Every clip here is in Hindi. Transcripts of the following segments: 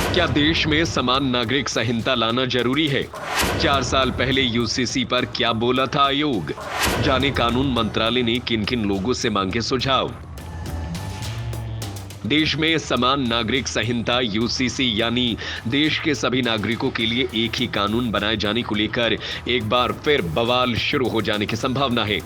क्या देश में समान नागरिक संहिता लाना जरूरी है? 4 साल पहले यूसीसी पर क्या बोला था आयोग? जाने कानून मंत्रालय ने किन किन लोगों से मांगे सुझाव। देश में समान नागरिक संहिता यूसीसी यानी देश के सभी नागरिकों के लिए एक ही कानून बनाए जाने को लेकर एक बार फिर बवाल शुरू हो जाने की संभावना है।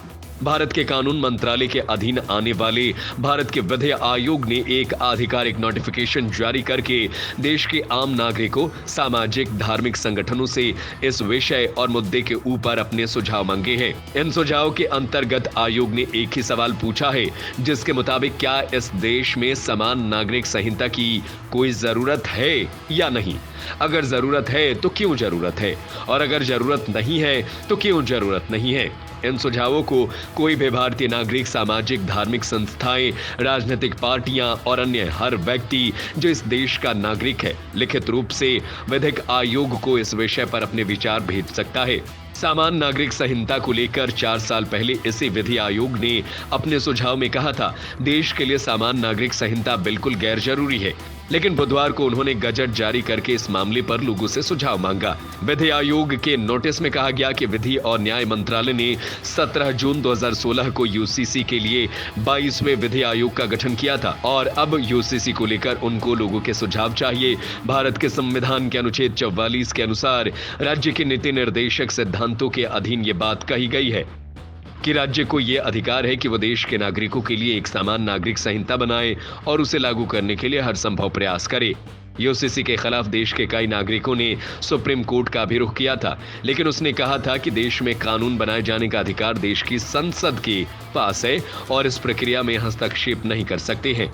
भारत के कानून मंत्रालय के अधीन आने वाले भारत के विधि आयोग ने एक आधिकारिक नोटिफिकेशन जारी करके देश के आम नागरिकों, सामाजिक धार्मिक संगठनों से इस विषय और मुद्दे के ऊपर अपने सुझाव मांगे हैं। इन सुझाव के अंतर्गत आयोग ने एक ही सवाल पूछा है, जिसके मुताबिक क्या इस देश में समान नागरिक संहिता की कोई जरूरत है या नहीं। अगर जरूरत है तो क्यों जरूरत है, और अगर जरूरत नहीं है तो क्यों जरूरत नहीं है। इन सुझावों को कोई भी भारतीय नागरिक, सामाजिक धार्मिक संस्थाएं, राजनीतिक पार्टियां और अन्य हर व्यक्ति जो इस देश का नागरिक है, लिखित रूप से विधिक आयोग को इस विषय पर अपने विचार भेज सकता है। समान नागरिक संहिता को लेकर 4 साल पहले इसी विधि आयोग ने अपने सुझाव में कहा था, देश के लिए समान नागरिक संहिता बिल्कुल गैर जरूरी है। लेकिन बुधवार को उन्होंने गजट जारी करके इस मामले पर लोगों से सुझाव मांगा। विधि आयोग के नोटिस में कहा गया कि विधि और न्याय मंत्रालय ने 17 जून 2016 को यूसीसी के लिए 22वें विधि आयोग का गठन किया था और अब यूसीसी को लेकर उनको लोगों के सुझाव चाहिए। भारत के संविधान के अनुच्छेद 44 के अनुसार राज्य के नीति निर्देशक सिद्धांतों के अधीन ये बात कही गई है कि राज्य को यह अधिकार है कि वह देश के नागरिकों के लिए एक समान नागरिक संहिता बनाए और उसे लागू करने के लिए हर संभव प्रयास करे। यूसीसी के खिलाफ देश के कई नागरिकों ने सुप्रीम कोर्ट का भी रुख किया था, लेकिन उसने कहा था कि देश में कानून बनाए जाने का अधिकार देश की संसद के पास है और इस प्रक्रिया में हस्तक्षेप नहीं कर सकते हैं।